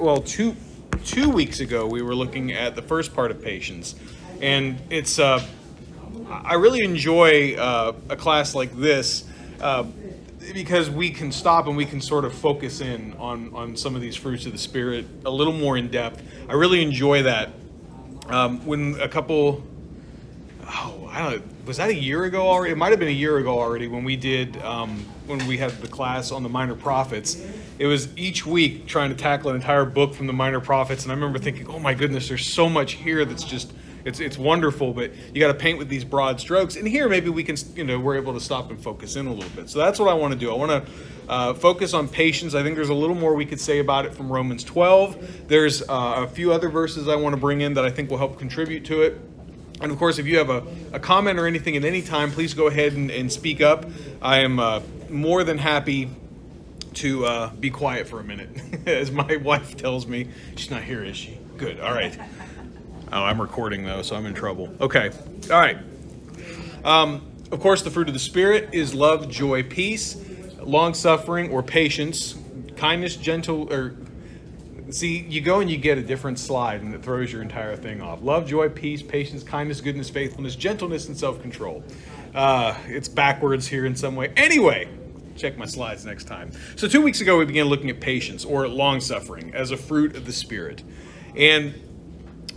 well, two weeks ago, we were looking at the first part of patience, and it's I really enjoy a class like this because we can stop and we can sort of focus in on some of these fruits of the Spirit a little more in depth. I really enjoy that. When a couple, I don't know, was that a year ago already? It might have been a year ago already when we did, when we had the class on the Minor Prophets. It was each week trying to tackle an entire book from the Minor Prophets, and I remember thinking, oh my goodness, there's so much here that's just, it's wonderful, but you got to paint with these broad strokes. And here maybe we can, we're able to stop and focus in a little bit. So that's what I want to do. I want to focus on patience. I think there's a little more we could say about it from Romans 12. There's a few other verses I want to bring in that I think will help contribute to it. And of course, if you have a comment or anything at any time, please go ahead and speak up. I am more than happy to be quiet for a minute, as my wife tells me. She's not here, is she? Good, all right. Oh, I'm recording though, so I'm in trouble. Okay, all right. Of course, the fruit of the Spirit is love, joy, peace, long-suffering or patience, kindness, gentle, or see, you go and you get a different slide and it throws your entire thing off. Love, joy, peace, patience, kindness, goodness, faithfulness, gentleness, and self-control. It's backwards here in some way. Anyway, check my slides next time. So 2 weeks ago, we began looking at patience or long-suffering as a fruit of the Spirit. And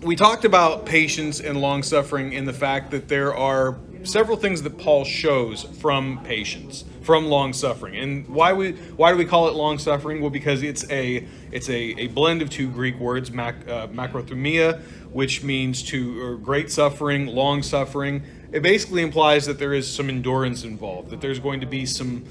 we talked about patience and long-suffering in the fact that there are several things that Paul shows from patience, from long-suffering. And why do we call it long-suffering? Well, because it's a blend of two Greek words, macrothumia, which means great suffering, long-suffering. It basically implies that there is some endurance involved, that there's going to be some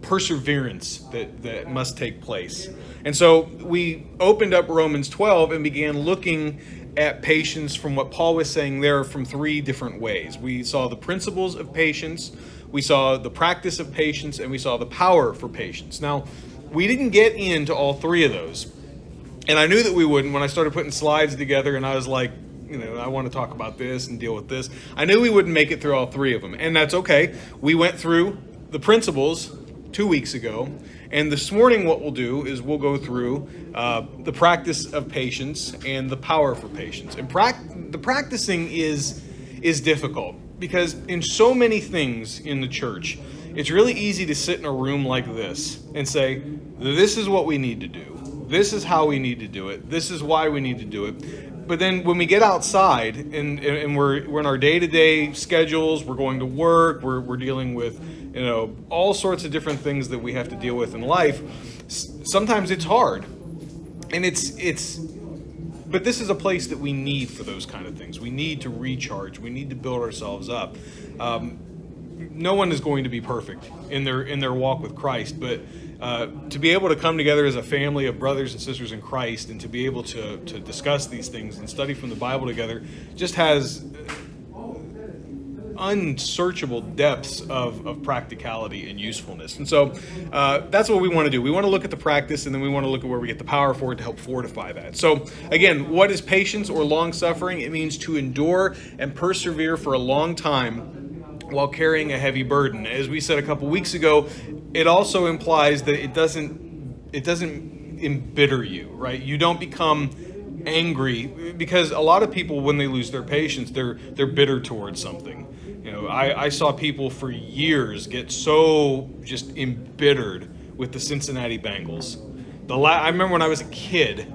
perseverance that must take place. And so we opened up Romans 12 and began looking at patience from what Paul was saying there from three different ways. We saw the principles of patience, we saw the practice of patience, and we saw the power for patience. Now, we didn't get into all three of those. And I knew that we wouldn't when I started putting slides together and I was like, I want to talk about this and deal with this. I knew we wouldn't make it through all three of them, and that's okay. We went through the principles 2 weeks ago, and this morning what we'll do is we'll go through the practice of patience and the power for patience. And the practicing is difficult because in so many things in the church, it's really easy to sit in a room like this and say, this is what we need to do. This is how we need to do it. This is why we need to do it. But then when we get outside and we're in our day-to-day schedules, we're going to work, we're dealing with all sorts of different things that we have to deal with in life. Sometimes it's hard, and but this is a place that we need for those kind of things. We need to recharge. We need to build ourselves up. No one is going to be perfect in their walk with Christ, but to be able to come together as a family of brothers and sisters in Christ and to be able to discuss these things and study from the Bible together just has unsearchable depths of practicality and usefulness. And so that's what we want to do. We want to look at the practice, and then we want to look at where we get the power for it to help fortify that. So again, what is patience or long suffering? It means to endure and persevere for a long time while carrying a heavy burden. As we said a couple weeks ago, it also implies that it doesn't embitter you, right? You don't become angry, because a lot of people, when they lose their patience, they're bitter towards something. I saw people for years get so just embittered with the Cincinnati Bengals. I remember when I was a kid,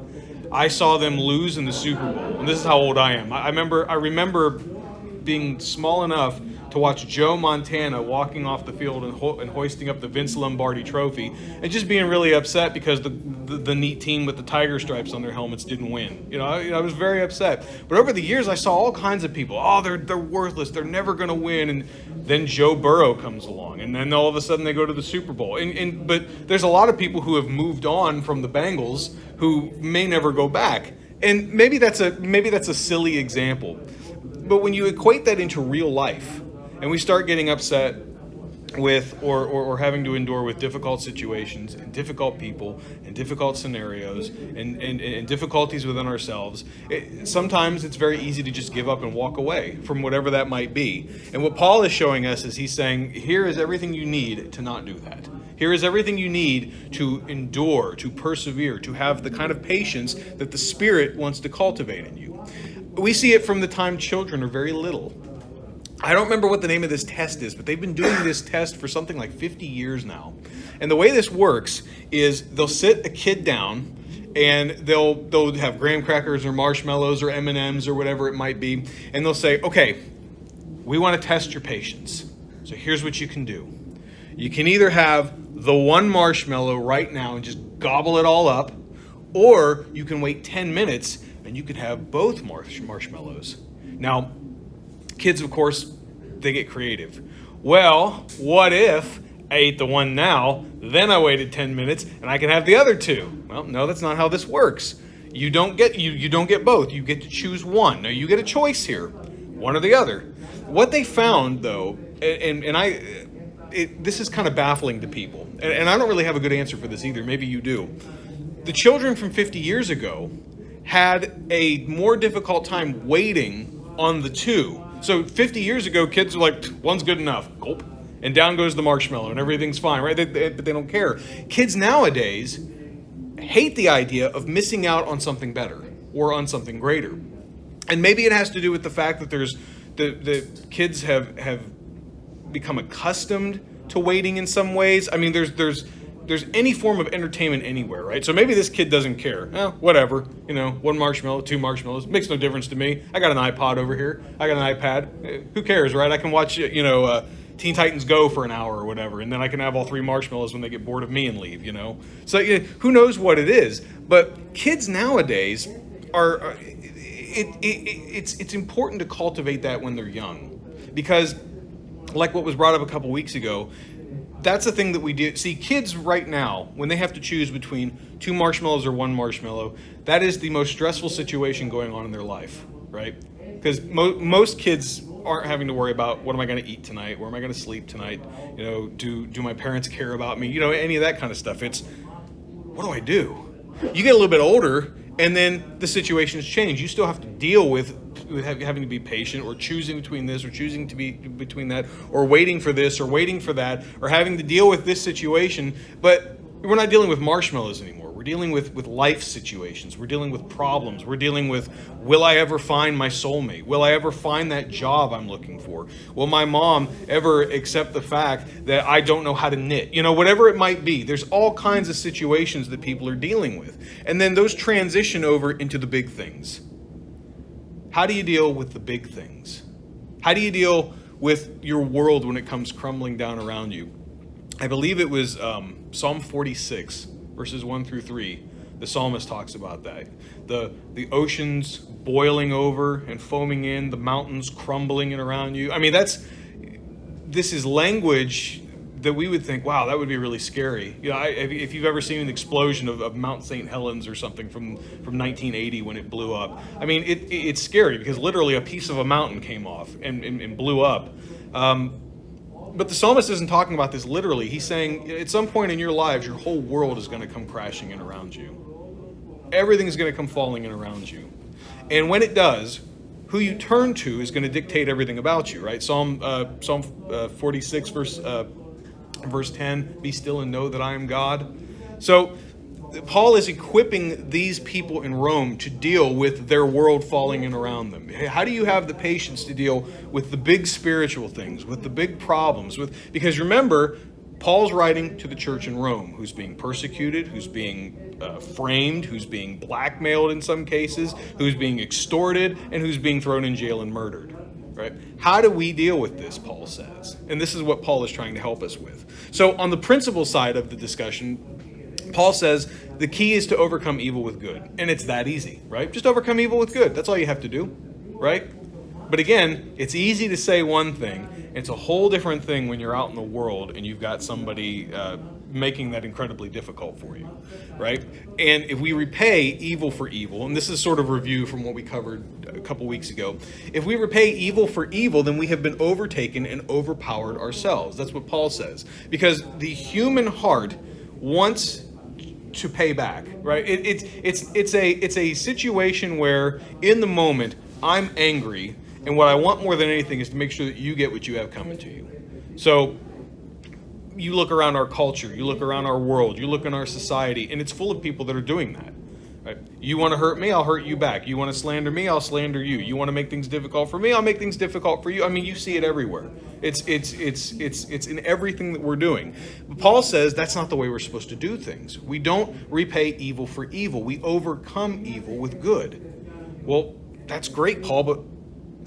I saw them lose in the Super Bowl, and this is how old I am. I remember being small enough to watch Joe Montana walking off the field and hoisting up the Vince Lombardi trophy, and just being really upset because the neat team with the tiger stripes on their helmets didn't win. I was very upset. But over the years, I saw all kinds of people. Oh, they're worthless. They're never going to win. And then Joe Burrow comes along, and then all of a sudden they go to the Super Bowl. But there's a lot of people who have moved on from the Bengals who may never go back. And maybe that's a silly example. But when you equate that into real life, and we start getting upset with or having to endure with difficult situations and difficult people and difficult scenarios and difficulties within ourselves, sometimes it's very easy to just give up and walk away from whatever that might be. And what Paul is showing us is he's saying, here is everything you need to not do that. Here is everything you need to endure, to persevere, to have the kind of patience that the Spirit wants to cultivate in you. We see it from the time children are very little. I don't remember what the name of this test is, but they've been doing this test for something like 50 years now. And the way this works is they'll sit a kid down and they'll have graham crackers or marshmallows or M&Ms or whatever it might be, and they'll say, okay, we want to test your patience. So here's what you can do. You can either have the one marshmallow right now and just gobble it all up, or you can wait 10 minutes and you can have both marshmallows. Now, kids, of course, they get creative. Well, what if I ate the one now, then I waited 10 minutes, and I can have the other two? Well, no, that's not how this works. You don't get both. You get to choose one. Now, you get a choice here, one or the other. What they found, though, this is kind of baffling to people, and I don't really have a good answer for this either. Maybe you do. The children from 50 years ago had a more difficult time waiting on the two. So 50 years ago, kids were like, one's good enough, gulp, and down goes the marshmallow, and everything's fine, right? But they don't care. Kids nowadays hate the idea of missing out on something better or on something greater. And maybe it has to do with the fact that the kids have become accustomed to waiting in some ways. I mean, there's any form of entertainment anywhere, right? So maybe this kid doesn't care. Whatever. One marshmallow, two marshmallows. Makes no difference to me. I got an iPod over here. I got an iPad. Who cares, right? I can watch, Teen Titans Go for an hour or whatever, and then I can have all three marshmallows when they get bored of me and leave, So who knows what it is? But kids nowadays it's important to cultivate that when they're young. Because, like what was brought up a couple weeks ago, that's the thing that we do. See, kids right now, when they have to choose between two marshmallows or one marshmallow, that is the most stressful situation going on in their life, right? Because most kids aren't having to worry about, what am I going to eat tonight? Where am I going to sleep tonight? Do my parents care about me? Any of that kind of stuff. It's, what do I do? You get a little bit older, and then the situations change. You still have to deal with having to be patient, or choosing between this, or choosing to be between that, or waiting for this, or waiting for that, or having to deal with this situation. But we're not dealing with marshmallows anymore. We're dealing with life situations. We're dealing with problems. We're dealing with, will I ever find my soulmate? Will I ever find that job I'm looking for? Will my mom ever accept the fact that I don't know how to knit? Whatever it might be. There's all kinds of situations that people are dealing with. And then those transition over into the big things. How do you deal with the big things? How do you deal with your world when it comes crumbling down around you? I believe it was Psalm 46, verses 1 through 3. The psalmist talks about that. The oceans boiling over and foaming in, the mountains crumbling in around you. I mean, this is language that we would think, wow, that would be really scary. If you've ever seen an explosion of Mount St. Helens or something from 1980 when it blew up, I mean, it's scary because literally a piece of a mountain came off and blew up. But the psalmist isn't talking about this literally. He's saying at some point in your lives, your whole world is going to come crashing in around you. Everything's going to come falling in around you. And when it does, who you turn to is going to dictate everything about you, right? Psalm 46, verse 10, be still and know that I am God. So Paul is equipping these people in Rome to deal with their world falling in around them. How do you have the patience to deal with the big spiritual things, with the big problems? Because remember, Paul's writing to the church in Rome, who's being persecuted, who's being framed, who's being blackmailed in some cases, who's being extorted, and who's being thrown in jail and murdered. Right? How do we deal with this, Paul says? And this is what Paul is trying to help us with. So on the principle side of the discussion, Paul says the key is to overcome evil with good. And it's that easy, right? Just overcome evil with good. That's all you have to do, right? But again, it's easy to say one thing. It's a whole different thing when you're out in the world and you've got somebody making that incredibly difficult for you, right? And if we repay evil for evil, and this is sort of review from what we covered a couple weeks ago, if we repay evil for evil, then we have been overtaken and overpowered ourselves. That's what Paul says. Because the human heart wants to pay back, right? It's a situation where in the moment I'm angry, and what I want more than anything is to make sure that you get what you have coming to you. So you look around our culture, you look around our world, you look in our society, and it's full of people that are doing that. Right? You want to hurt me, I'll hurt you back. You want to slander me, I'll slander you. You want to make things difficult for me, I'll make things difficult for you. I mean, you see it everywhere. It's in everything that we're doing. But Paul says that's not the way we're supposed to do things. We don't repay evil for evil. We overcome evil with good. Well, that's great, Paul, but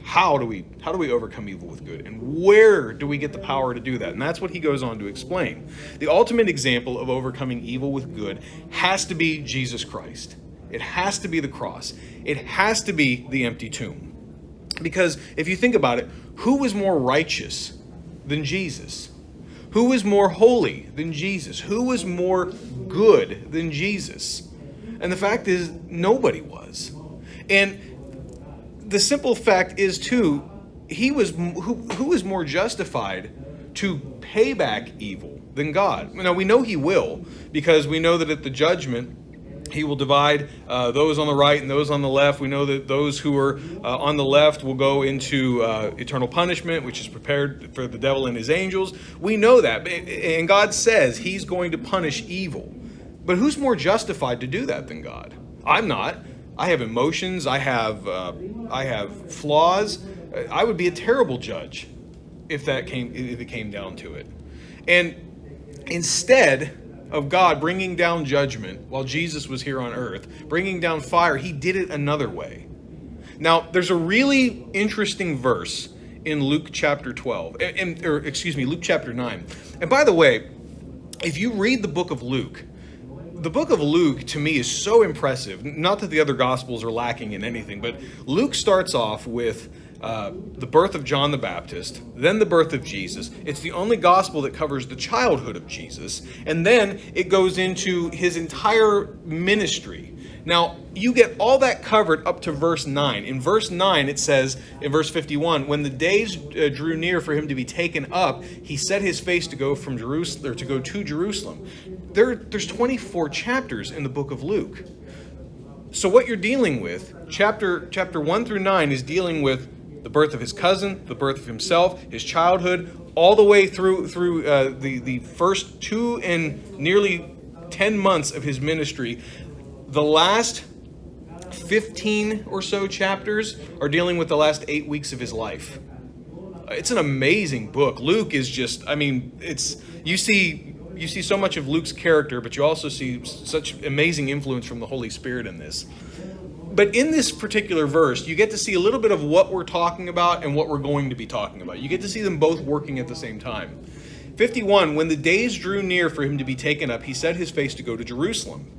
how do we overcome evil with good? And where do we get the power to do that? And that's what he goes on to explain. The ultimate example of overcoming evil with good has to be Jesus Christ. It has to be the cross. It has to be the empty tomb. Because if you think about it, who was more righteous than Jesus? Who was more holy than Jesus? Who was more good than Jesus? And the fact is, nobody was. And the simple fact is, too, who was more justified to pay back evil than God? Now, we know he will, because we know that at the judgment, he will divide those on the right and those on the left. We know that those who are on the left will go into eternal punishment, which is prepared for the devil and his angels. We know that. And God says he's going to punish evil. But who's more justified to do that than God? I'm not. I have emotions. I have flaws. I would be a terrible judge if it came down to it. And instead of God bringing down judgment while Jesus was here on earth, bringing down fire, he did it another way. Now, there's a really interesting verse in Luke chapter 12, Luke chapter 9. And by the way, if you read the book of Luke, to me, is so impressive. Not that the other Gospels are lacking in anything, but Luke starts off with the birth of John the Baptist, then the birth of Jesus. It's the only Gospel that covers the childhood of Jesus, and then it goes into his entire ministry. Now, you get all that covered up to verse 9. In verse 9, it says, in verse 51, when the days drew near for him to be taken up, he set his face to go from Jerusalem, or to go to Jerusalem. There's 24 chapters in the book of Luke. So what you're dealing with, chapter 1 through 9 is dealing with the birth of his cousin, the birth of himself, his childhood, all the way through the first 2 and nearly 10 months of his ministry. The last 15 or so chapters are dealing with the last 8 weeks of his life. It's an amazing book. Luke is just, you see so much of Luke's character, but you also see such amazing influence from the Holy Spirit in this. But in this particular verse, you get to see a little bit of what we're talking about and what we're going to be talking about. You get to see them both working at the same time. 51, when the days drew near for him to be taken up, he set his face to go to Jerusalem.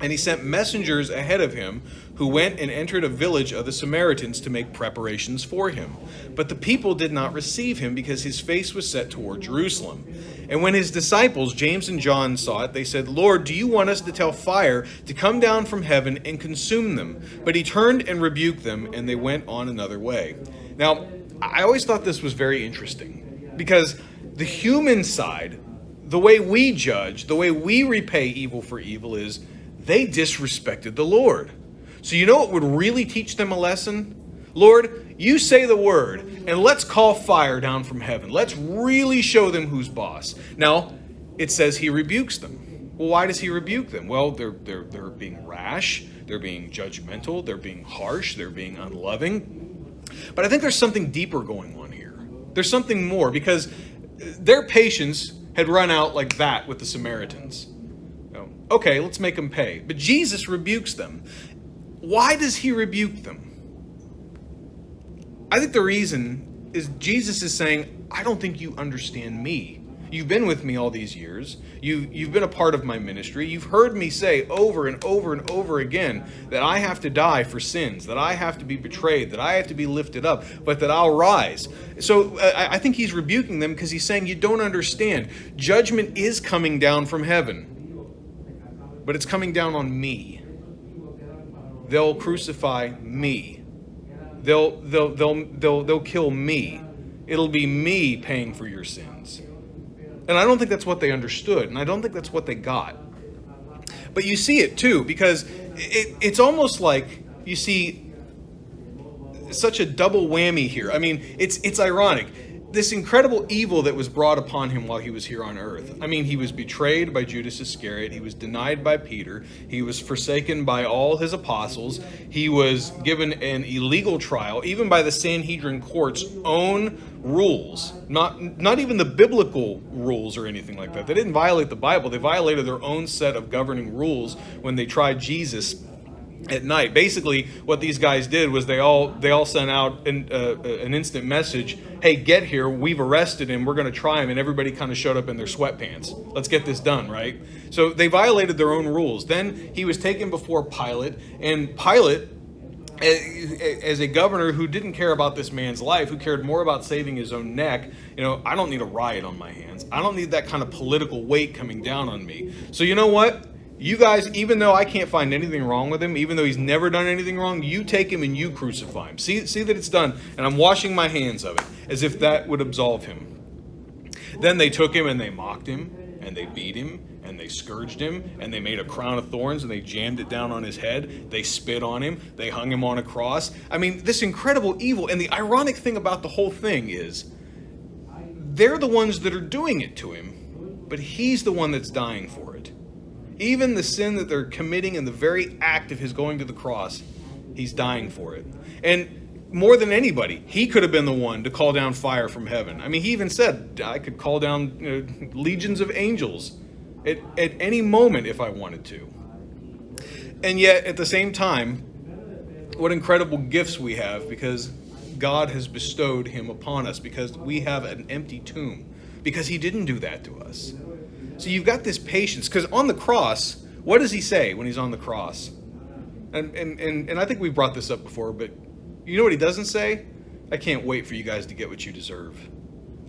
And he sent messengers ahead of him, who went and entered a village of the Samaritans to make preparations for him. But the people did not receive him, because his face was set toward Jerusalem. And when his disciples, James and John, saw it, they said, "Lord, do you want us to tell fire to come down from heaven and consume them?" But he turned and rebuked them, and they went on another way. Now, I always thought this was very interesting, because the human side, the way we judge, the way we repay evil for evil is, they disrespected the Lord. So you know what would really teach them a lesson? Lord, you say the word, and let's call fire down from heaven. Let's really show them who's boss. Now, it says he rebukes them. Well, why does he rebuke them? Well, they're being rash, they're being judgmental, they're being harsh, they're being unloving. But I think there's something deeper going on here. There's something more, because their patience had run out like that with the Samaritans. Okay, let's make them pay. But Jesus rebukes them. Why does he rebuke them? I think the reason is Jesus is saying, I don't think you understand me. You've been with me all these years. You've been a part of my ministry. You've heard me say over and over and over again that I have to die for sins, that I have to be betrayed, that I have to be lifted up, but that I'll rise. So I think he's rebuking them because he's saying you don't understand. Judgment is coming down from heaven, but it's coming down on me. They'll crucify me. They'll kill me. It'll be me paying for your sins. And I don't think that's what they understood, and I don't think that's what they got. But you see it too, because it's almost like you see such a double whammy here. I mean, it's ironic. This incredible evil that was brought upon him while he was here on earth. I mean, he was betrayed by Judas Iscariot. He was denied by Peter. He was forsaken by all his apostles. He was given an illegal trial, even by the Sanhedrin court's own rules. Not even the biblical rules or anything like that. They didn't violate the Bible. They violated their own set of governing rules when they tried Jesus at night. Basically, what these guys did was they all sent out an instant message, hey, get here, we've arrested him, we're going to try him, and everybody kind of showed up in their sweatpants. Let's get this done, right? So they violated their own rules. Then he was taken before Pilate, and Pilate, as a governor who didn't care about this man's life, who cared more about saving his own neck, I don't need a riot on my hands. I don't need that kind of political weight coming down on me. So you know what? You guys, even though I can't find anything wrong with him, even though he's never done anything wrong, you take him and you crucify him. See that it's done, and I'm washing my hands of it, as if that would absolve him. Then they took him and they mocked him, and they beat him, and they scourged him, and they made a crown of thorns, and they jammed it down on his head. They spit on him. They hung him on a cross. I mean, this incredible evil. And the ironic thing about the whole thing is they're the ones that are doing it to him, but he's the one that's dying for it. Even the sin that they're committing in the very act of his going to the cross, he's dying for it. And more than anybody, he could have been the one to call down fire from heaven. I mean, he even said, I could call down legions of angels at any moment if I wanted to. And yet, at the same time, what incredible gifts we have, because God has bestowed him upon us, because we have an empty tomb, because he didn't do that to us. So you've got this patience, because on the cross, what does he say when he's on the cross? And I think we've brought this up before, but you know what he doesn't say? I can't wait for you guys to get what you deserve.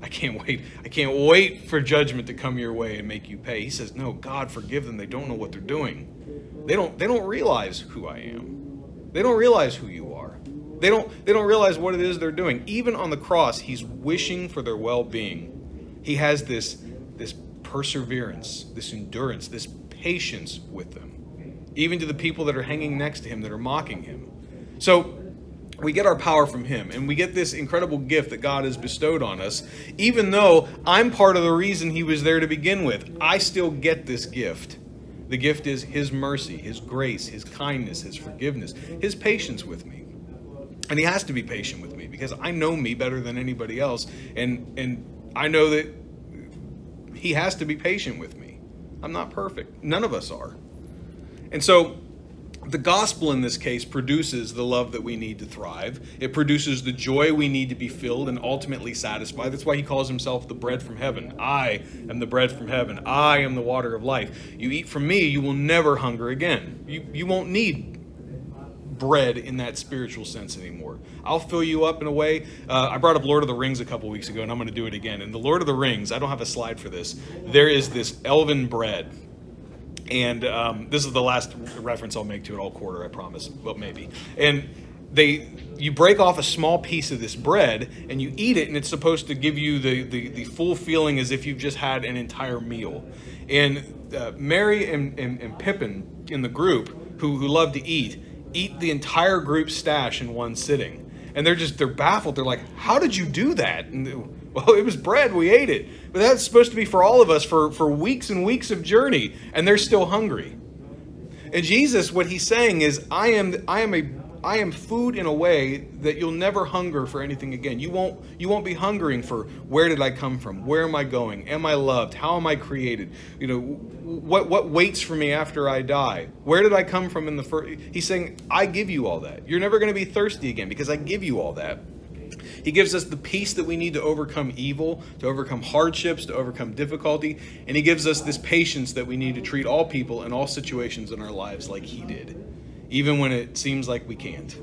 I can't wait. I can't wait for judgment to come your way and make you pay. He says, no, God, forgive them. They don't know what they're doing. They don't realize who I am. They don't realize who you are. They don't realize what it is they're doing. Even on the cross, he's wishing for their well-being. He has this perseverance, this endurance, this patience with them, even to the people that are hanging next to him, that are mocking him. So we get our power from him, and we get this incredible gift that God has bestowed on us. Even though I'm part of the reason he was there to begin with, I still get this gift. The gift is his mercy, his grace, his kindness, his forgiveness, his patience with me. And he has to be patient with me because I know me better than anybody else, and I know that he has to be patient with me. I'm not perfect. None of us are. And so the gospel in this case produces the love that we need to thrive. It produces the joy we need to be filled and ultimately satisfied. That's why he calls himself the bread from heaven. I am the bread from heaven. I am the water of life. You eat from me, you will never hunger again. You won't need bread in that spiritual sense anymore. I'll fill you up in a way. I brought up Lord of the Rings a couple weeks ago, and I'm going to do it again. In the Lord of the Rings, I don't have a slide for this, there is this elven bread. And this is the last reference I'll make to it all quarter, I promise. Well, maybe. And you break off a small piece of this bread, and you eat it, and it's supposed to give you the full feeling as if you've just had an entire meal. And Merry and Pippin in the group, who love to eat the entire group's stash in one sitting. And they're baffled. They're like, how did you do that? And, well, it was bread. We ate it. But that's supposed to be for all of us for weeks and weeks of journey. And they're still hungry. And Jesus, what he's saying is, I am food in a way that you'll never hunger for anything again. You won't be hungering for where did I come from? Where am I going? Am I loved? How am I created? What waits for me after I die? Where did I come from in the first? He's saying, I give you all that. You're never going to be thirsty again because I give you all that. He gives us the peace that we need to overcome evil, to overcome hardships, to overcome difficulty. And he gives us this patience that we need to treat all people in all situations in our lives like he did, even when it seems like we can't,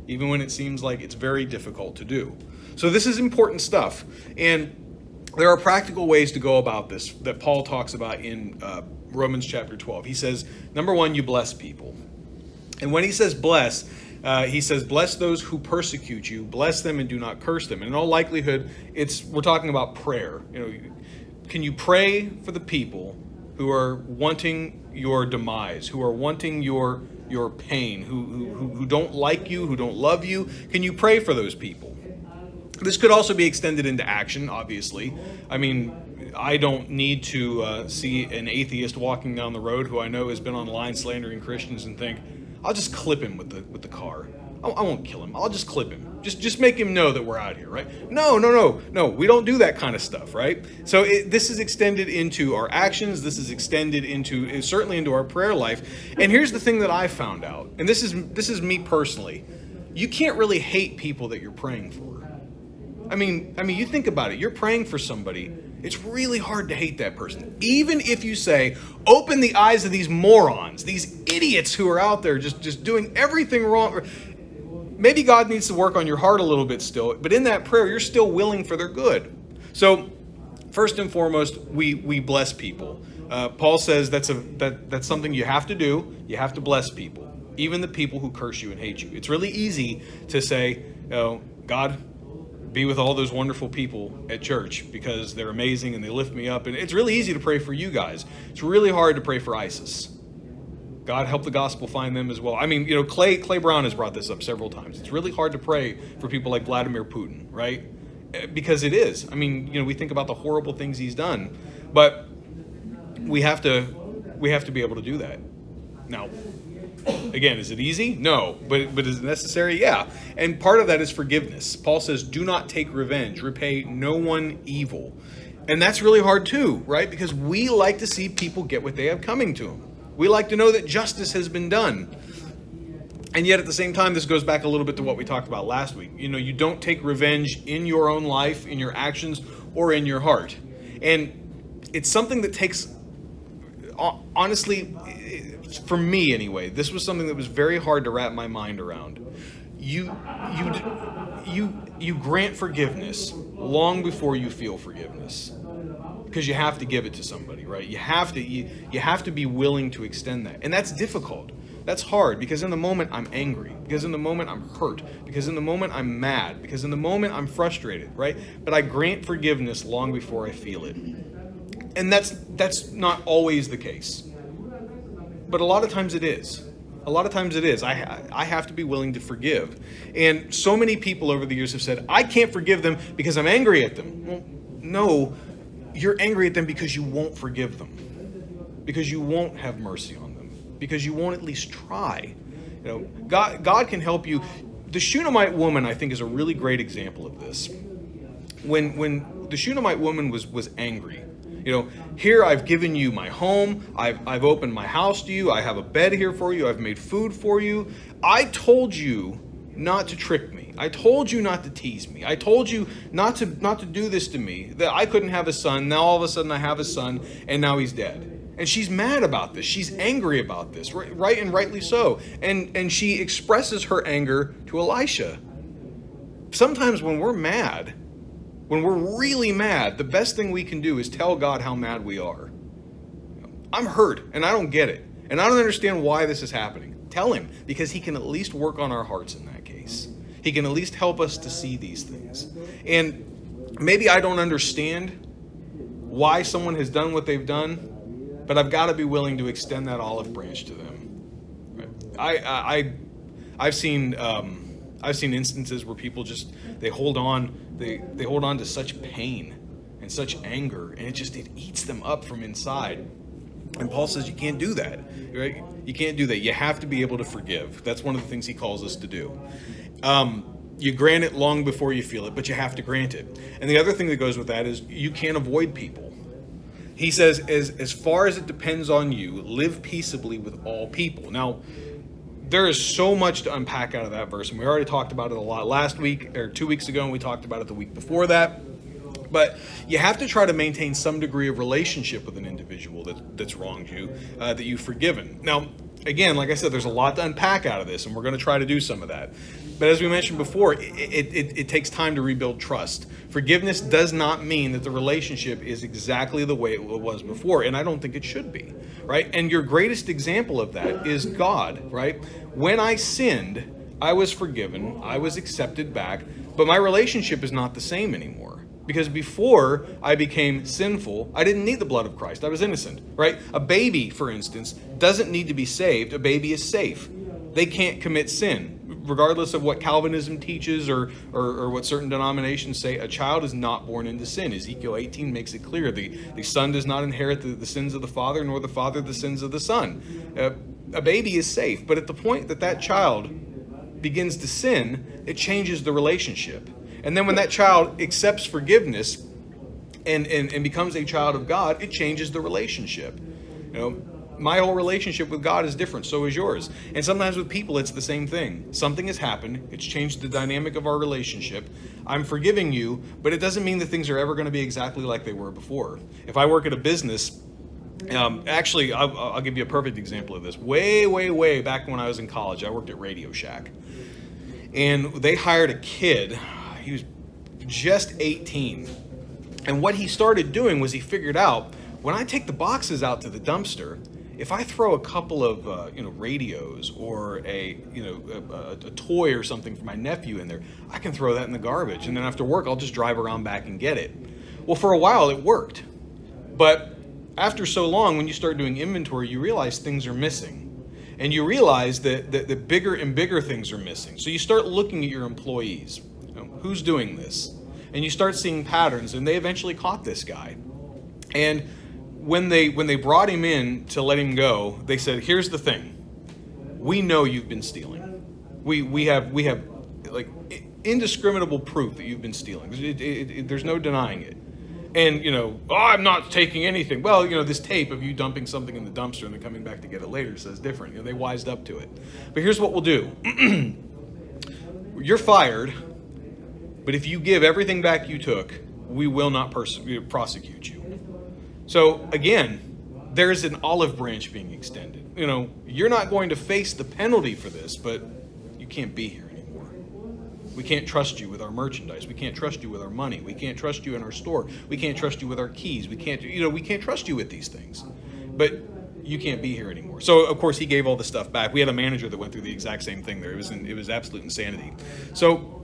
even when it seems like it's very difficult to do. So this is important stuff. And there are practical ways to go about this that Paul talks about in Romans chapter 12. He says, number one, you bless people. And when he says bless, he says, bless those who persecute you, bless them and do not curse them. And in all likelihood, we're talking about prayer. Can you pray for the people who are wanting your demise, who are wanting your pain, who don't like you, who don't love you? Can you pray for those people? This could also be extended into action, obviously. I mean, I don't need to see an atheist walking down the road who I know has been online slandering Christians and think, I'll just clip him with the car. I won't kill him. I'll just clip him. Just make him know that we're out here, right? No. We don't do that kind of stuff, right? So this is extended into our actions. This is extended certainly into our prayer life. And here's the thing that I found out, and this is me personally. You can't really hate people that you're praying for. I mean, you think about it. You're praying for somebody. It's really hard to hate that person. Even if you say, open the eyes of these morons, these idiots who are out there just doing everything wrong. Maybe God needs to work on your heart a little bit still, but in that prayer, you're still willing for their good. So first and foremost, we bless people. Paul says that's something you have to do. You have to bless people, even the people who curse you and hate you. It's really easy to say, God, be with all those wonderful people at church because they're amazing and they lift me up. And it's really easy to pray for you guys. It's really hard to pray for ISIS. God, help the gospel find them as well. I mean, Clay Brown has brought this up several times. It's really hard to pray for people like Vladimir Putin, right? Because it is. I mean, we think about the horrible things he's done, but we have to be able to do that. Now, again, is it easy? No. But is it necessary? Yeah. And part of that is forgiveness. Paul says, do not take revenge. Repay no one evil. And that's really hard too, right? Because we like to see people get what they have coming to them. We like to know that justice has been done. And yet at the same time, this goes back a little bit to what we talked about last week. You don't take revenge in your own life, in your actions, or in your heart. And it's something that takes, honestly, for me anyway, this was something that was very hard to wrap my mind around. You grant forgiveness long before you feel forgiveness, because you have to give it to somebody, right? You have to be willing to extend that, and that's difficult. That's hard because in the moment I'm angry, because in the moment I'm hurt, because in the moment I'm mad, because in the moment I'm frustrated, right? But I grant forgiveness long before I feel it, and that's not always the case. But a lot of times it is. A lot of times it is. I have to be willing to forgive. And so many people over the years have said, I can't forgive them because I'm angry at them. Well, no, you're angry at them because you won't forgive them. Because you won't have mercy on them. Because you won't at least try. God can help you. The Shunammite woman, I think, is a really great example of this. When the Shunammite woman was angry, here I've given you my home. I've opened my house to you. I have a bed here for you. I've made food for you. I told you not to trick me. I told you not to tease me. I told you not to do this to me, that I couldn't have a son. Now all of a sudden I have a son and now he's dead. And she's mad about this. She's angry about this, right, and rightly so. And she expresses her anger to Elisha. Sometimes when we're mad, when we're really mad, the best thing we can do is tell God how mad we are. I'm hurt and I don't get it. And I don't understand why this is happening. Tell him, because he can at least work on our hearts in that case. He can at least help us to see these things. And maybe I don't understand why someone has done what they've done, but I've got to be willing to extend that olive branch to them. I've seen instances where people they hold on to such pain and such anger, and it eats them up from inside. And Paul says you can't do that, right? You can't do that. You have to be able to forgive. That's one of the things he calls us to do. You grant it long before you feel it, but you have to grant it. And the other thing that goes with that is you can't avoid people. He says, as far as it depends on you, live peaceably with all people. Now, there is so much to unpack out of that verse, and we already talked about it a lot last week or 2 weeks ago, and we talked about it the week before that. But you have to try to maintain some degree of relationship with an individual that's wronged you, that you've forgiven. Now, again, like I said, there's a lot to unpack out of this, and we're going to try to do some of that. But as we mentioned before, it takes time to rebuild trust. Forgiveness does not mean that the relationship is exactly the way it was before, and I don't think it should be, right? And your greatest example of that is God, right? When I sinned, I was forgiven, I was accepted back, but my relationship is not the same anymore. Because before I became sinful, I didn't need the blood of Christ. I was innocent, right? A baby, for instance, doesn't need to be saved. A baby is safe. They can't commit sin. Regardless of what Calvinism teaches or what certain denominations say, a child is not born into sin. Ezekiel 18 makes it clear. The son does not inherit the sins of the father, nor the father the sins of the son. A baby is safe. But at the point that that child begins to sin, it changes the relationship. And then when that child accepts forgiveness and becomes a child of God, it changes the relationship. You know, my whole relationship with God is different, so is yours. And sometimes with people, it's the same thing. Something has happened. It's changed the dynamic of our relationship. I'm forgiving you, but it doesn't mean that things are ever going to be exactly like they were before. If I work at a business, actually, I'll give you a perfect example of this. Way back when I was in college, I worked at Radio Shack. And they hired a kid. He was just 18. And what he started doing was he figured out, when I take the boxes out to the dumpster, if I throw a couple of radios or a toy or something for my nephew in there, I can throw that in the garbage. And then after work, I'll just drive around back and get it. Well, for a while, it worked. But after so long, when you start doing inventory, you realize things are missing. And you realize that the bigger and bigger things are missing. So you start looking at your employees. Who's doing this? And you start seeing patterns, and they eventually caught this guy. And when they brought him in to let him go, they said, "Here's the thing. We know you've been stealing. We have like indiscriminable proof that you've been stealing. There's no denying it. And I'm not taking anything. Well, this tape of you dumping something in the dumpster and then coming back to get it later says different. They wised up to it. But here's what we'll do. You're fired. But if you give everything back you took, we will not prosecute you." So again, there's an olive branch being extended. You're not going to face the penalty for this, but you can't be here anymore. We can't trust you with our merchandise. We can't trust you with our money. We can't trust you in our store. We can't trust you with our keys. We can't trust you with these things. But you can't be here anymore. So of course he gave all the stuff back. We had a manager that went through the exact same thing there. It was absolute insanity. So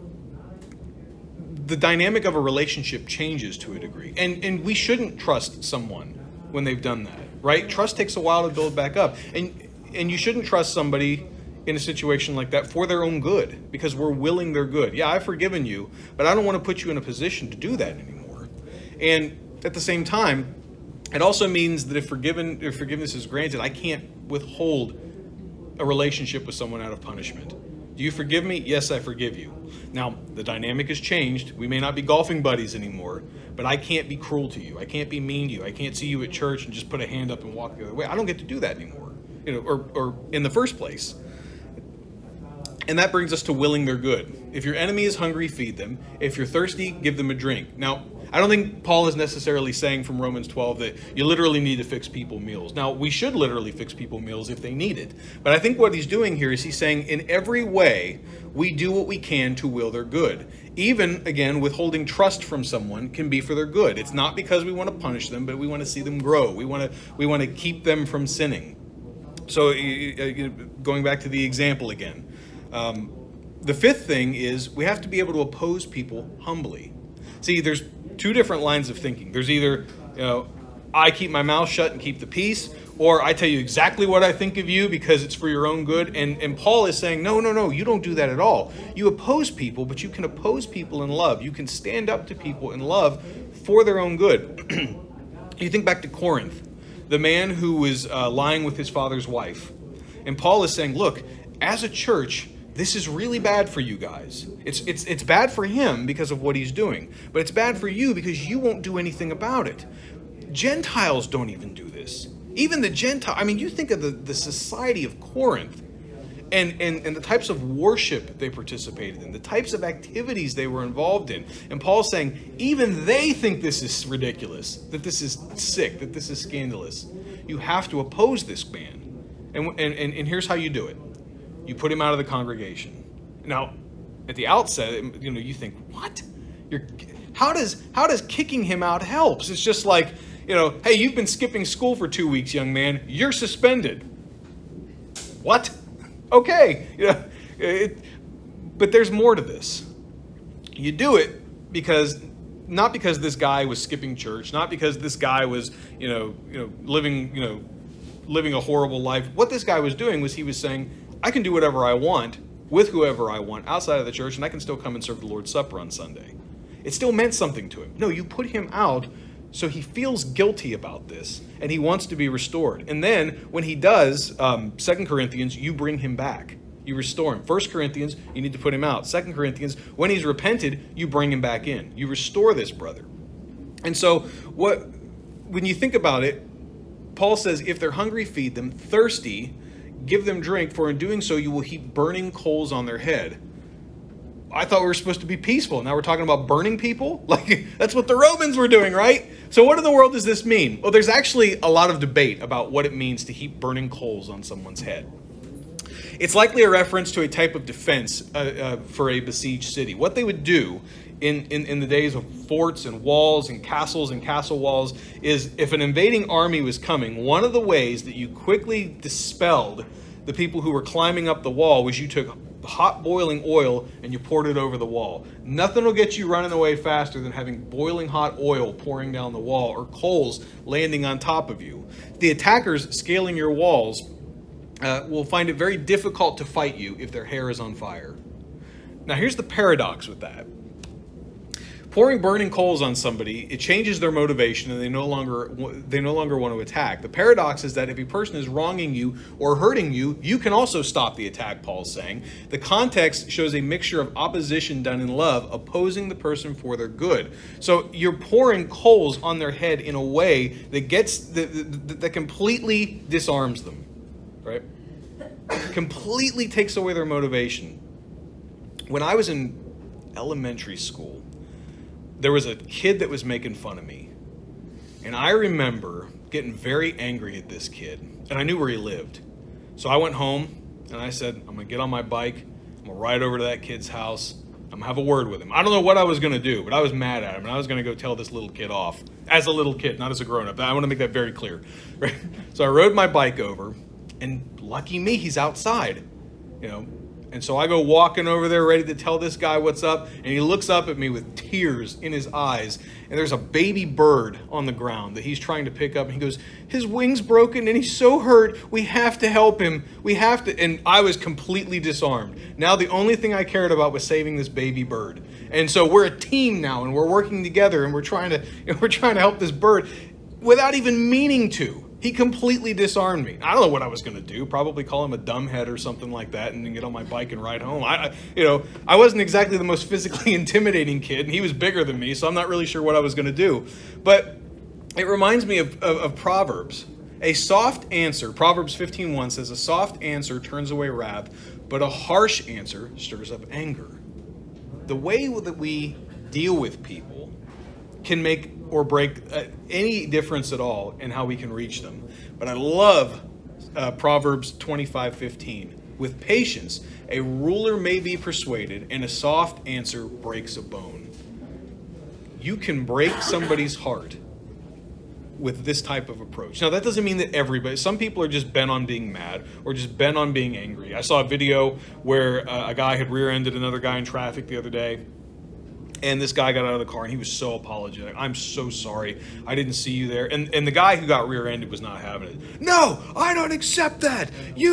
the dynamic of a relationship changes to a degree. And we shouldn't trust someone when they've done that, right? Trust takes a while to build back up. And you shouldn't trust somebody in a situation like that for their own good, because we're willing their good. Yeah, I've forgiven you, but I don't want to put you in a position to do that anymore. And at the same time, it also means that if forgiveness is granted, I can't withhold a relationship with someone out of punishment. Do you forgive me? Yes, I forgive you. Now, the dynamic has changed. We may not be golfing buddies anymore, but I can't be cruel to you. I can't be mean to you. I can't see you at church and just put a hand up and walk the other way. I don't get to do that anymore, or in the first place. And that brings us to willing their good. If your enemy is hungry, feed them. If you're thirsty, give them a drink. Now, I don't think Paul is necessarily saying from Romans 12 that you literally need to fix people meals. Now, we should literally fix people meals if they need it. But I think what he's doing here is he's saying in every way, we do what we can to will their good. Even, again, withholding trust from someone can be for their good. It's not because we want to punish them, but we want to see them grow. We want to keep them from sinning. So going back to the example again. The fifth thing is we have to be able to oppose people humbly. See, there's two different lines of thinking. There's either, I keep my mouth shut and keep the peace, or I tell you exactly what I think of you because it's for your own good. And Paul is saying, no, you don't do that at all. You oppose people, but you can oppose people in love. You can stand up to people in love for their own good. You think back to Corinth, the man who was lying with his father's wife. And Paul is saying, look, as a church, this is really bad for you guys. It's bad for him because of what he's doing, but it's bad for you because you won't do anything about it. Gentiles don't even do this. Even the Gentile, you think of the society of Corinth. and the types of worship they participated in, the types of activities they were involved in. And Paul's saying, even they think this is ridiculous, that this is sick, that this is scandalous. You have to oppose this man. And here's how you do it. You put him out of the congregation. Now, at the outset, you think, what? How does kicking him out helps? It's just like, hey, you've been skipping school for 2 weeks, young man. You're suspended. What? Okay. But there's more to this. You do it not because this guy was skipping church, not because this guy was, living a horrible life. What this guy was doing was he was saying, I can do whatever I want with whoever I want outside of the church, and I can still come and serve the Lord's Supper on Sunday. It still meant something to him. No, you put him out so he feels guilty about this, and he wants to be restored. And then when he does, 2 Corinthians, you bring him back. You restore him. 1 Corinthians, you need to put him out. 2 Corinthians, when he's repented, you bring him back in. You restore this brother. And so when you think about it, Paul says, if they're hungry, feed them. Thirsty, give them drink, for in doing so you will heap burning coals on their head. I thought we were supposed to be peaceful. Now we're talking about burning people? Like, that's what the Romans were doing, right? So what in the world does this mean? Well, there's actually a lot of debate about what it means to heap burning coals on someone's head. It's likely a reference to a type of defense for a besieged city. What they would do in the days of forts and walls and castle walls is, if an invading army was coming, one of the ways that you quickly dispelled the people who were climbing up the wall was you took hot boiling oil and you poured it over the wall. Nothing will get you running away faster than having boiling hot oil pouring down the wall or coals landing on top of you. The attackers scaling your walls will find it very difficult to fight you if their hair is on fire. Now here's the paradox with that. Pouring burning coals on somebody, it changes their motivation and they no longer want to attack. The paradox is that if a person is wronging you or hurting you, you can also stop the attack, Paul's saying. The context shows a mixture of opposition done in love, opposing the person for their good. So you're pouring coals on their head in a way that completely disarms them, right? Completely takes away their motivation. When I was in elementary school, there was a kid that was making fun of me. And I remember getting very angry at this kid. And I knew where he lived. So I went home and I said, I'm going to get on my bike. I'm going to ride over to that kid's house. I'm going to have a word with him. I don't know what I was going to do, but I was mad at him. And I was going to go tell this little kid off. As a little kid, not as a grown-up. I want to make that very clear. Right? So I rode my bike over. And lucky me, he's outside. And so I go walking over there ready to tell this guy what's up, and he looks up at me with tears in his eyes, and there's a baby bird on the ground that he's trying to pick up, and he goes, his wing's broken and he's so hurt, we have to help him, and I was completely disarmed. Now the only thing I cared about was saving this baby bird. And so we're a team now, and we're working together, and we're trying to help this bird without even meaning to. He completely disarmed me. I don't know what I was going to do. Probably call him a dumbhead or something like that and then get on my bike and ride home. I wasn't exactly the most physically intimidating kid, and he was bigger than me, so I'm not really sure what I was going to do. But it reminds me of Proverbs. A soft answer, Proverbs 15:1 says, a soft answer turns away wrath, but a harsh answer stirs up anger. The way that we deal with people can make or break any difference at all in how we can reach them. But I love Proverbs 25:15. With patience, a ruler may be persuaded, and a soft answer breaks a bone. You can break somebody's heart with this type of approach. Now, that doesn't mean that everybody, some people are just bent on being mad or just bent on being angry. I saw a video where a guy had rear-ended another guy in traffic the other day. And this guy got out of the car and he was so apologetic. I'm so sorry. I didn't see you there. And the guy who got rear-ended was not having it. No, I don't accept that.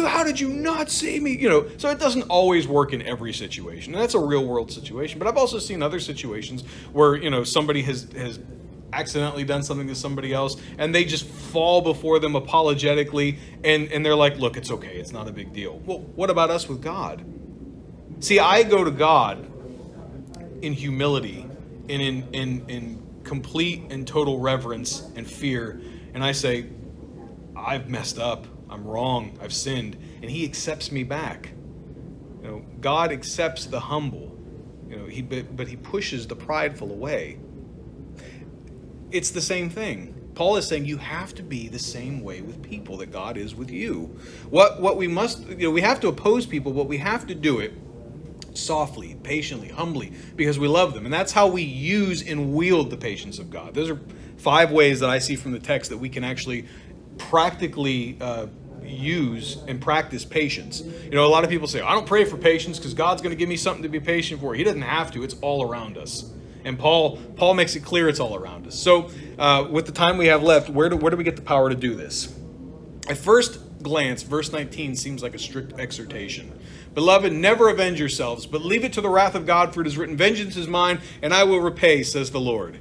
How did you not see me? So it doesn't always work in every situation. And that's a real world situation. But I've also seen other situations where, somebody has accidentally done something to somebody else and they just fall before them apologetically and they're like, look, it's okay. It's not a big deal. Well, what about us with God? See, I go to God in humility and in complete and total reverence and fear, and I say, I've messed up, I'm wrong, I've sinned, and he accepts me back. God accepts the humble. But he pushes the prideful away. It's the same thing. Paul is saying you have to be the same way with people that God is with you. What we must, we have to oppose people, but we have to do it softly, patiently, humbly, because we love them. And that's how we use and wield the patience of God. Those are 5 ways that I see from the text that we can actually practically use and practice patience. A lot of people say, I don't pray for patience because God's going to give me something to be patient for. He doesn't have to. It's all around us. And Paul makes it clear it's all around us. So with the time we have left, where do we get the power to do this? At first glance, verse 19 seems like a strict exhortation. Beloved, never avenge yourselves, but leave it to the wrath of God, for it is written, vengeance is mine, and I will repay, says the Lord.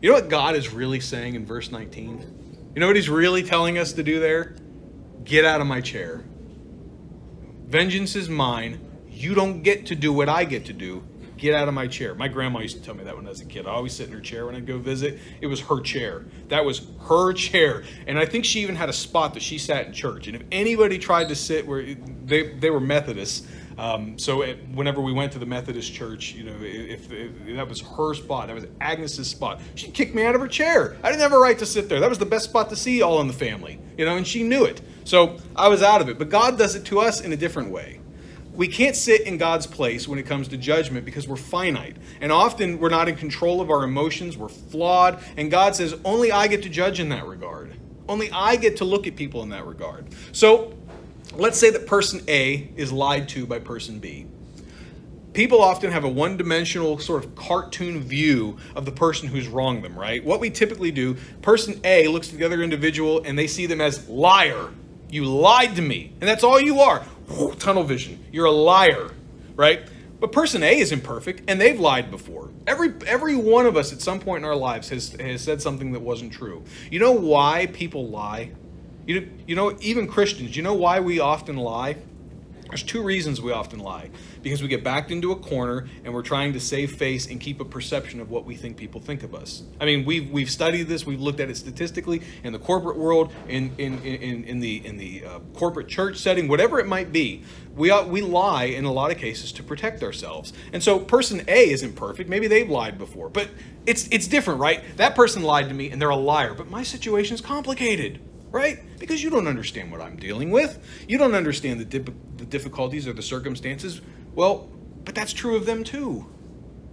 You know what God is really saying in verse 19? You know what he's really telling us to do there? Get out of my chair. Vengeance is mine. You don't get to do what I get to do. Get out of my chair. My grandma used to tell me that when I was a kid. I always sit in her chair when I'd go visit. It was her chair. That was her chair. And I think she even had a spot that she sat in church. And if anybody tried to sit where they were Methodists, whenever we went to the Methodist church, if that was her spot, that was Agnes's spot, she'd kick me out of her chair. I didn't have a right to sit there. That was the best spot to see all in the family, and she knew it. So I was out of it. But God does it to us in a different way. We can't sit in God's place when it comes to judgment because we're finite. And often we're not in control of our emotions. We're flawed. And God says, only I get to judge in that regard. Only I get to look at people in that regard. So let's say that person A is lied to by person B. People often have a one-dimensional sort of cartoon view of the person who's wronged them, right? What we typically do, person A looks at the other individual and they see them as liar. You lied to me. And that's all you are. Tunnel vision. You're a liar, right? But person A is imperfect, and they've lied before. Every one of us at some point in our lives has said something that wasn't true. You know why people lie? Even Christians, you know why we often lie? There's 2 reasons we often lie. Because we get backed into a corner and we're trying to save face and keep a perception of what we think people think of us. I mean, we've studied this, we've looked at it statistically in the corporate world, in the corporate church setting, whatever it might be. We lie in a lot of cases to protect ourselves. And so person A isn't perfect. Maybe they've lied before, but it's different, right? That person lied to me and they're a liar, but my situation is complicated. Right? Because you don't understand what I'm dealing with. You don't understand the difficulties or the circumstances. Well, but that's true of them too.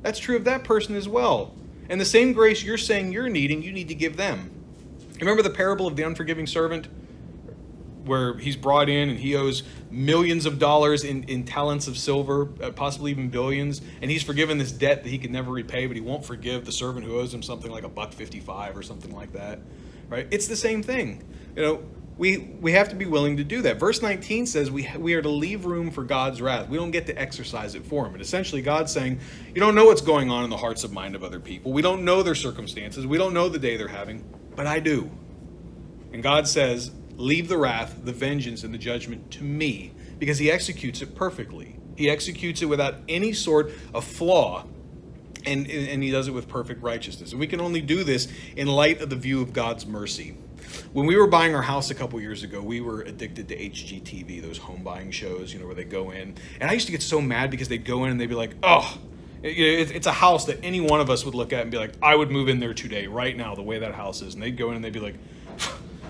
That's true of that person as well. And the same grace you're saying you're needing, you need to give them. Remember the parable of the unforgiving servant? Where he's brought in and he owes millions of dollars in talents of silver, possibly even billions, and he's forgiven this debt that he could never repay, but he won't forgive the servant who owes him something like $1.55 or something like that. Right? It's the same thing. We have to be willing to do that. Verse 19 says we are to leave room for God's wrath. We don't get to exercise it for him. And essentially God's saying, you don't know what's going on in the hearts and mind of other people. We don't know their circumstances. We don't know the day they're having, but I do. And God says, leave the wrath, the vengeance, and the judgment to me, because he executes it perfectly. He executes it without any sort of flaw. And he does it with perfect righteousness. And we can only do this in light of the view of God's mercy. When we were buying our house a couple years ago, we were addicted to HGTV, those home buying shows, where they go in. And I used to get so mad because they'd go in and they'd be like, oh, it's a house that any one of us would look at and be like, I would move in there today, right now, the way that house is. And they'd go in and they'd be like,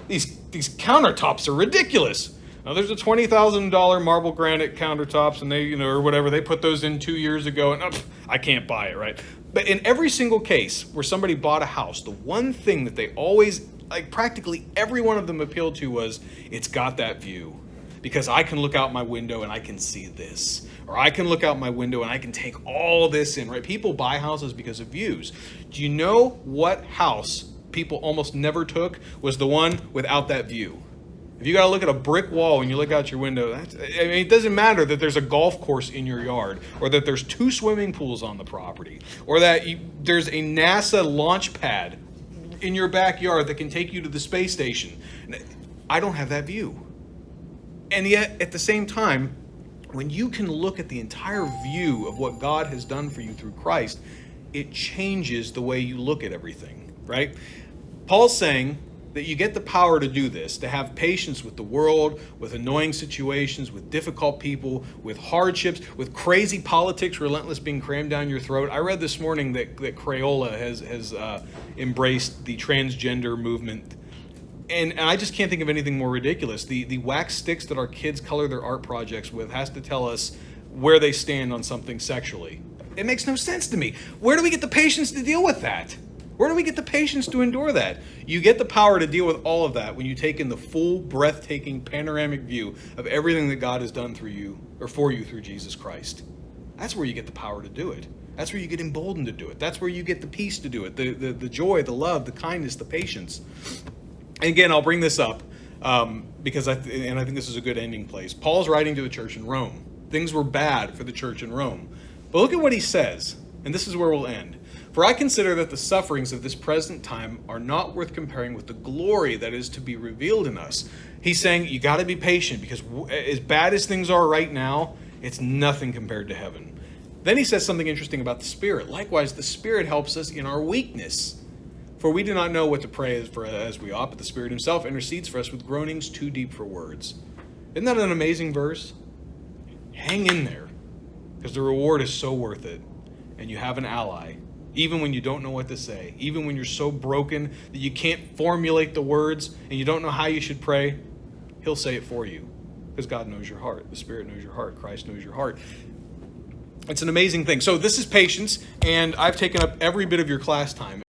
these countertops are ridiculous. Now, there's a $20,000 marble granite countertops, and they, or whatever, they put those in 2 years ago, and I can't buy it, right? But in every single case where somebody bought a house, the one thing that they always, practically every one of them appealed to was, it's got that view. Because I can look out my window and I can see this. Or I can look out my window and I can take all this in, right? People buy houses because of views. Do you know what house people almost never took was the one without that view? If you got to look at a brick wall when you look out your window, it doesn't matter that there's a golf course in your yard, or that there's 2 swimming pools on the property, or that there's a NASA launch pad in your backyard that can take you to the space station. I don't have that view. And yet, at the same time, when you can look at the entire view of what God has done for you through Christ, it changes the way you look at everything, right? Paul's saying, that you get the power to do this, to have patience with the world, with annoying situations, with difficult people, with hardships, with crazy politics, relentless being crammed down your throat. I read this morning that Crayola has embraced the transgender movement. And I just can't think of anything more ridiculous. The wax sticks that our kids color their art projects with has to tell us where they stand on something sexually. It makes no sense to me. Where do we get the patience to deal with that? Where do we get the patience to endure that? You get the power to deal with all of that when you take in the full, breathtaking, panoramic view of everything that God has done through you, or for you, through Jesus Christ. That's where you get the power to do it. That's where you get emboldened to do it. That's where you get the peace to do it, the joy, the love, the kindness, the patience. And again, I'll bring this up because I think this is a good ending place. Paul's writing to the church in Rome. Things were bad for the church in Rome. But look at what he says, and this is where we'll end. For I consider that the sufferings of this present time are not worth comparing with the glory that is to be revealed in us. He's saying you got to be patient because as bad as things are right now, it's nothing compared to heaven. Then he says something interesting about the Spirit. Likewise, the Spirit helps us in our weakness. For we do not know what to pray as we ought, but the Spirit himself intercedes for us with groanings too deep for words. Isn't that an amazing verse? Hang in there, because the reward is so worth it, and you have an ally. Even when you don't know what to say, even when you're so broken that you can't formulate the words and you don't know how you should pray, he'll say it for you because God knows your heart. The Spirit knows your heart. Christ knows your heart. It's an amazing thing. So this is patience, and I've taken up every bit of your class time.